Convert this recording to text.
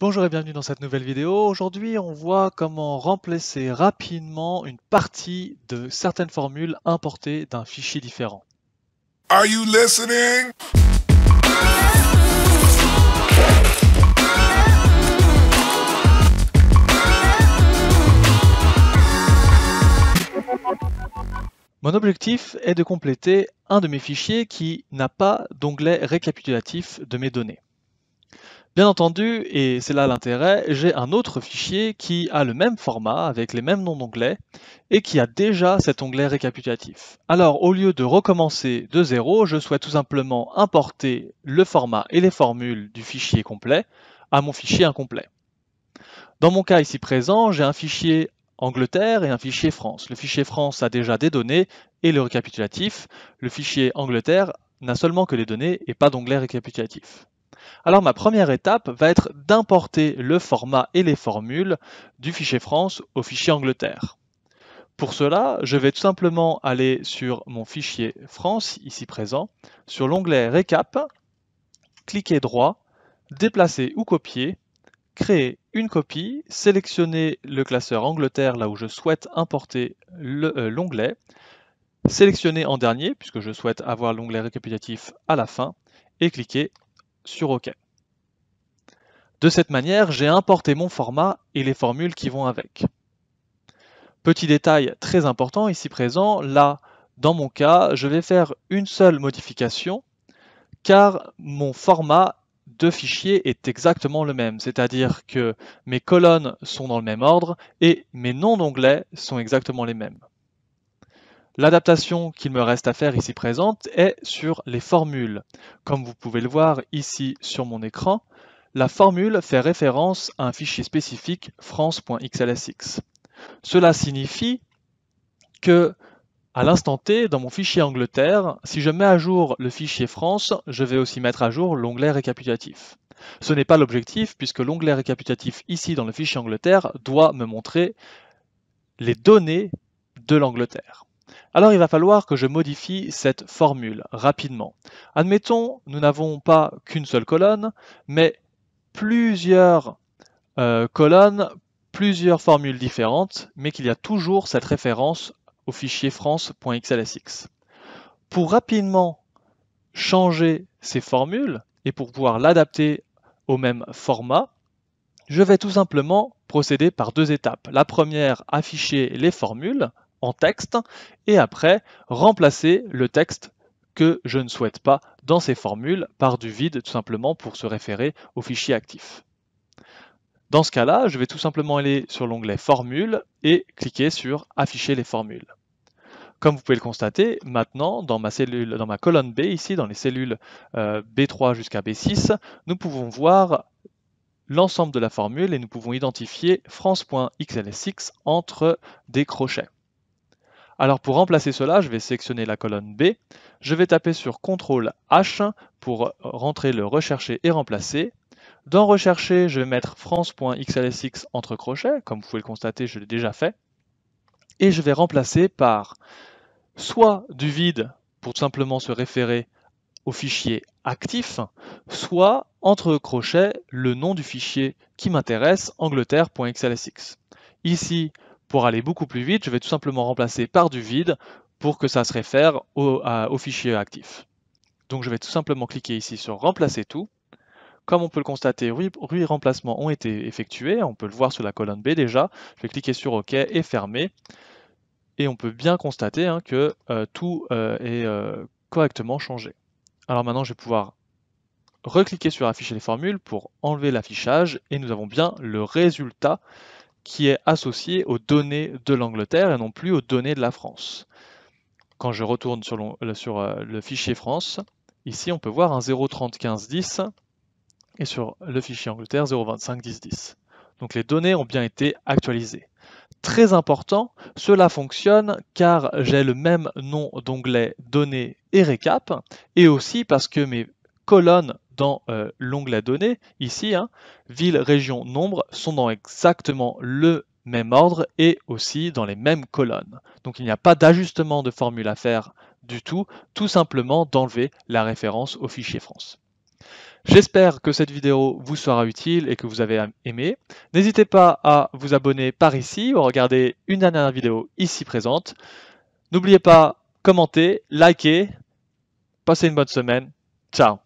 Bonjour et bienvenue dans cette nouvelle vidéo. Aujourd'hui, on voit comment remplacer rapidement une partie de certaines formules importées d'un fichier différent. Are you listening? Mon objectif est de compléter un de mes fichiers qui n'a pas d'onglet récapitulatif de mes données. Bien entendu, et c'est là l'intérêt, j'ai un autre fichier qui a le même format, avec les mêmes noms d'onglets, et qui a déjà cet onglet récapitulatif. Alors, au lieu de recommencer de zéro, je souhaite tout simplement importer le format et les formules du fichier complet à mon fichier incomplet. Dans mon cas ici présent, j'ai un fichier Angleterre et un fichier France. Le fichier France a déjà des données et le récapitulatif. Le fichier Angleterre n'a seulement que les données et pas d'onglet récapitulatif. Alors ma première étape va être d'importer le format et les formules du fichier France au fichier Angleterre. Pour cela, je vais tout simplement aller sur mon fichier France, ici présent, sur l'onglet Récap, cliquer droit, déplacer ou copier, créer une copie, sélectionner le classeur Angleterre là où je souhaite importer l'onglet, sélectionner en dernier puisque je souhaite avoir l'onglet récapitulatif à la fin et cliquer sur OK. De cette manière, j'ai importé mon format et les formules qui vont avec. Petit détail très important ici présent, là, dans mon cas, je vais faire une seule modification car mon format de fichier est exactement le même, c'est-à-dire que mes colonnes sont dans le même ordre et mes noms d'onglets sont exactement les mêmes. L'adaptation qu'il me reste à faire ici présente est sur les formules. Comme vous pouvez le voir ici sur mon écran, la formule fait référence à un fichier spécifique france.xlsx. Cela signifie que, à l'instant T, dans mon fichier Angleterre, si je mets à jour le fichier France, je vais aussi mettre à jour l'onglet récapitulatif. Ce n'est pas l'objectif puisque l'onglet récapitulatif ici dans le fichier Angleterre doit me montrer les données de l'Angleterre. Alors il va falloir que je modifie cette formule rapidement. Admettons, nous n'avons pas qu'une seule colonne, mais plusieurs colonnes, plusieurs formules différentes, mais qu'il y a toujours cette référence au fichier france.xlsx. Pour rapidement changer ces formules et pour pouvoir l'adapter au même format, je vais tout simplement procéder par deux étapes. La première, afficher les formules en texte et après remplacer le texte que je ne souhaite pas dans ces formules par du vide tout simplement pour se référer au fichier actif. Dans ce cas-là, je vais tout simplement aller sur l'onglet Formules et cliquer sur Afficher les formules. Comme vous pouvez le constater, maintenant, dans ma colonne B, ici, dans les cellules B3 jusqu'à B6, nous pouvons voir l'ensemble de la formule et nous pouvons identifier france.xlsx entre des crochets. Alors pour remplacer cela, je vais sélectionner la colonne B, je vais taper sur CTRL H pour rentrer le rechercher et remplacer. Dans rechercher, je vais mettre france.xlsx entre crochets, comme vous pouvez le constater, je l'ai déjà fait. Et je vais remplacer par soit du vide pour tout simplement se référer au fichier actif, soit entre crochets le nom du fichier qui m'intéresse, angleterre.xlsx. Ici, pour aller beaucoup plus vite, je vais tout simplement remplacer par du vide pour que ça se réfère au fichier actif. Donc je vais tout simplement cliquer ici sur remplacer tout. Comme on peut le constater, 8 remplacements ont été effectués, on peut le voir sur la colonne B déjà. Je vais cliquer sur OK et fermer. Et on peut bien constater que tout est correctement changé. Alors maintenant, je vais pouvoir recliquer sur afficher les formules pour enlever l'affichage et nous avons bien le résultat qui est associé aux données de l'Angleterre et non plus aux données de la France. Quand je retourne sur le fichier France, ici on peut voir un 0,30,15,10 et sur le fichier Angleterre 0,25,10,10. Donc les données ont bien été actualisées. Très important, cela fonctionne car j'ai le même nom d'onglet données et récap et aussi parce que mes colonnes dans l'onglet données, ici, ville, région, nombre, sont dans exactement le même ordre et aussi dans les mêmes colonnes. Donc il n'y a pas d'ajustement de formule à faire du tout simplement d'enlever la référence au fichier France. J'espère que cette vidéo vous sera utile et que vous avez aimé. N'hésitez pas à vous abonner par ici ou à regarder une dernière vidéo ici présente. N'oubliez pas, commentez, likez. Passez une bonne semaine. Ciao.